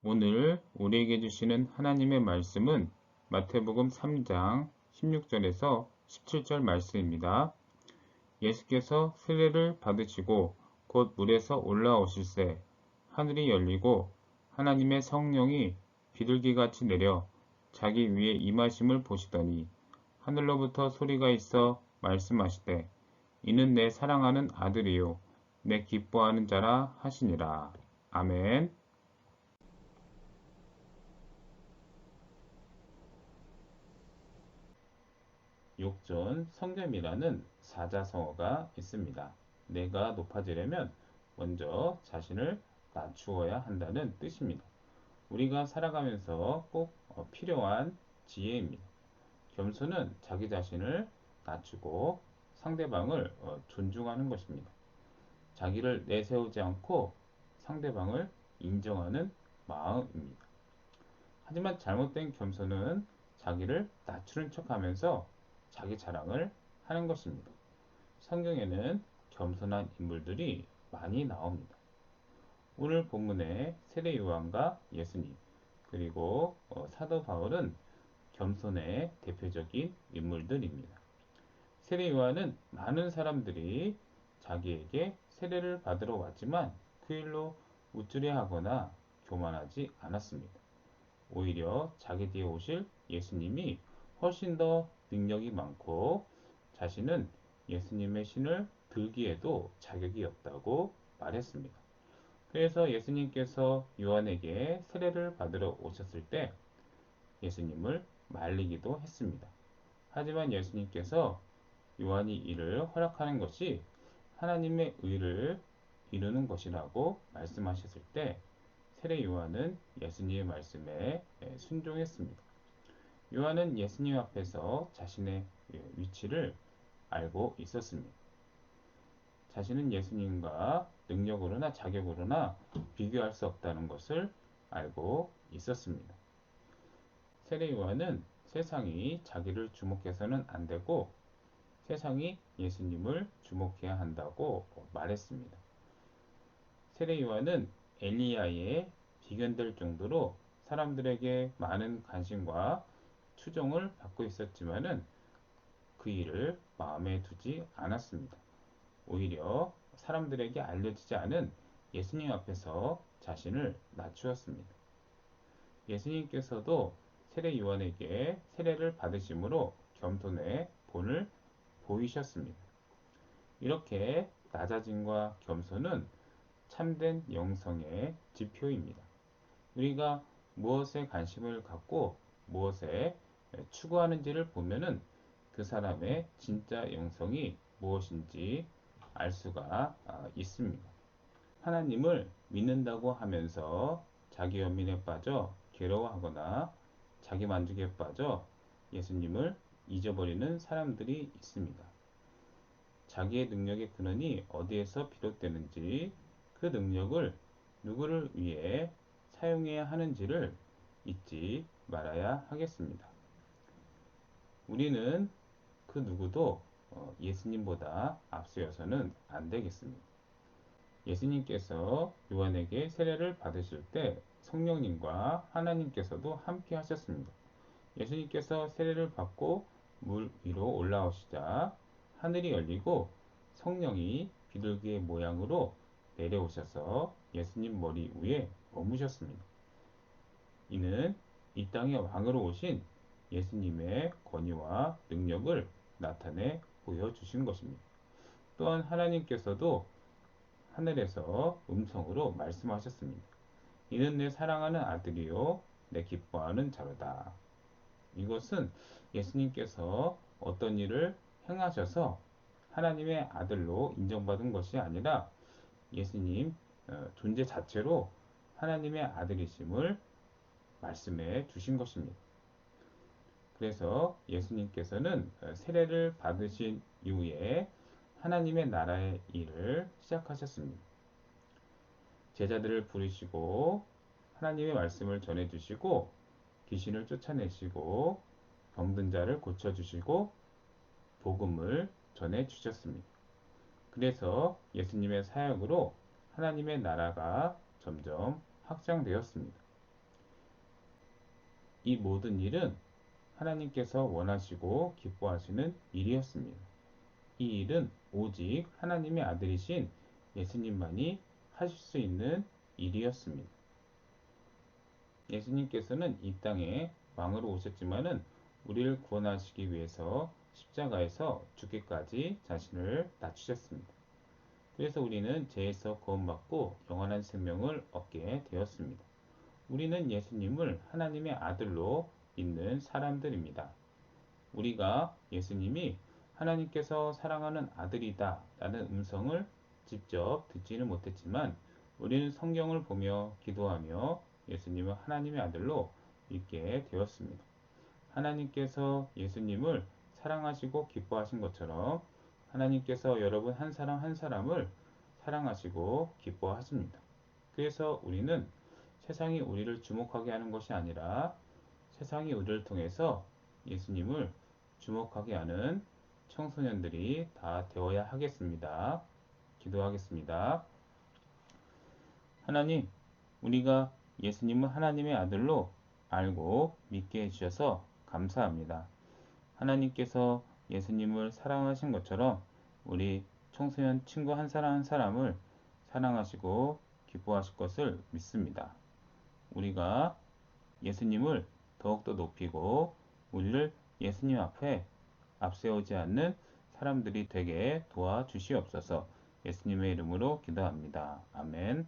오늘 우리에게 주시는 하나님의 말씀은 마태복음 3장 16절에서 17절 말씀입니다. 예수께서 세례를 받으시고 곧 물에서 올라오실새 하늘이 열리고 하나님의 성령이 비둘기같이 내려 자기 위에 임하심을 보시더니 하늘로부터 소리가 있어 말씀하시되 이는 내 사랑하는 아들이요 내 기뻐하는 자라 하시니라. 아멘. 욕전 성겸이라는 사자성어가 있습니다. 내가 높아지려면 먼저 자신을 낮추어야 한다는 뜻입니다. 우리가 살아가면서 꼭 필요한 지혜입니다. 겸손은 자기 자신을 낮추고 상대방을 존중하는 것입니다. 자기를 내세우지 않고 상대방을 인정하는 마음입니다. 하지만 잘못된 겸손은 자기를 낮추는 척하면서 자기 자랑을 하는 것입니다. 성경에는 겸손한 인물들이 많이 나옵니다. 오늘 본문의 세례 요한과 예수님 그리고 사도 바울은 겸손의 대표적인 인물들입니다. 세례 요한은 많은 사람들이 자기에게 세례를 받으러 왔지만 그 일로 우쭐해하거나 교만하지 않았습니다. 오히려 자기 뒤에 오실 예수님이 훨씬 더 능력이 많고 자신은 예수님의 신을 들기에도 자격이 없다고 말했습니다. 그래서 예수님께서 요한에게 세례를 받으러 오셨을 때 예수님을 말리기도 했습니다. 하지만 예수님께서 요한이 이를 허락하는 것이 하나님의 의를 이루는 것이라고 말씀하셨을 때 세례 요한은 예수님의 말씀에 순종했습니다. 요한은 예수님 앞에서 자신의 위치를 알고 있었습니다. 자신은 예수님과 능력으로나 자격으로나 비교할 수 없다는 것을 알고 있었습니다. 세례 요한은 세상이 자기를 주목해서는 안 되고 세상이 예수님을 주목해야 한다고 말했습니다. 세례 요한은 엘리야에 비견될 정도로 사람들에게 많은 관심과 추종을 받고 있었지만은 그 일을 마음에 두지 않았습니다. 오히려 사람들에게 알려지지 않은 예수님 앞에서 자신을 낮추었습니다. 예수님께서도 세례 요한에게 세례를 받으심으로 겸손의 본을 보이셨습니다. 이렇게 낮아짐과 겸손은 참된 영성의 지표입니다. 우리가 무엇에 관심을 갖고 무엇에 추구하는지를 보면은 그 사람의 진짜 영성이 무엇인지 알 수가 있습니다. 하나님을 믿는다고 하면서 자기 연민에 빠져 괴로워하거나 자기 만족에 빠져 예수님을 잊어버리는 사람들이 있습니다. 자기의 능력의 근원이 어디에서 비롯되는지 그 능력을 누구를 위해 사용해야 하는지를 잊지 말아야 하겠습니다. 우리는 그 누구도 예수님보다 앞서서는 안 되겠습니다. 예수님께서 요한에게 세례를 받으실 때 성령님과 하나님께서도 함께 하셨습니다. 예수님께서 세례를 받고 물 위로 올라오시자 하늘이 열리고 성령이 비둘기의 모양으로 내려오셔서 예수님 머리 위에 머무셨습니다. 이는 이 땅의 왕으로 오신 예수님의 권위와 능력을 나타내 보여주신 것입니다. 또한 하나님께서도 하늘에서 음성으로 말씀하셨습니다. 이는 내 사랑하는 아들이요 내 기뻐하는 자로다. 이것은 예수님께서 어떤 일을 행하셔서 하나님의 아들로 인정받은 것이 아니라 예수님 존재 자체로 하나님의 아들이심을 말씀해 주신 것입니다. 그래서 예수님께서는 세례를 받으신 이후에 하나님의 나라의 일을 시작하셨습니다. 제자들을 부르시고 하나님의 말씀을 전해주시고 귀신을 쫓아내시고 병든 자를 고쳐주시고 복음을 전해주셨습니다. 그래서 예수님의 사역으로 하나님의 나라가 점점 확장되었습니다. 이 모든 일은 하나님께서 원하시고 기뻐하시는 일이었습니다. 이 일은 오직 하나님의 아들이신 예수님만이 하실 수 있는 일이었습니다. 예수님께서는 이 땅에 왕으로 오셨지만은 우리를 구원하시기 위해서 십자가에서 죽기까지 자신을 낮추셨습니다. 그래서 우리는 죄에서 구원받고 영원한 생명을 얻게 되었습니다. 우리는 예수님을 하나님의 아들로 믿는 사람들입니다. 우리가 예수님이 하나님께서 사랑하는 아들이다 라는 음성을 직접 듣지는 못했지만 우리는 성경을 보며 기도하며 예수님을 하나님의 아들로 믿게 되었습니다. 하나님께서 예수님을 사랑하시고 기뻐하신 것처럼 하나님께서 여러분 한 사람 한 사람을 사랑하시고 기뻐하십니다. 그래서 우리는 세상이 우리를 주목하게 하는 것이 아니라 세상이 우리를 통해서 예수님을 주목하게 하는 청소년들이 다 되어야 하겠습니다. 기도하겠습니다. 하나님, 우리가 예수님을 하나님의 아들로 알고 믿게 해주셔서 감사합니다. 하나님께서 예수님을 사랑하신 것처럼 우리 청소년 친구 한 사람 한 사람을 사랑하시고 기뻐하실 것을 믿습니다. 우리가 예수님을 더욱더 높이고 우리를 예수님 앞에 앞세우지 않는 사람들이 되게 도와주시옵소서. 예수님의 이름으로 기도합니다. 아멘.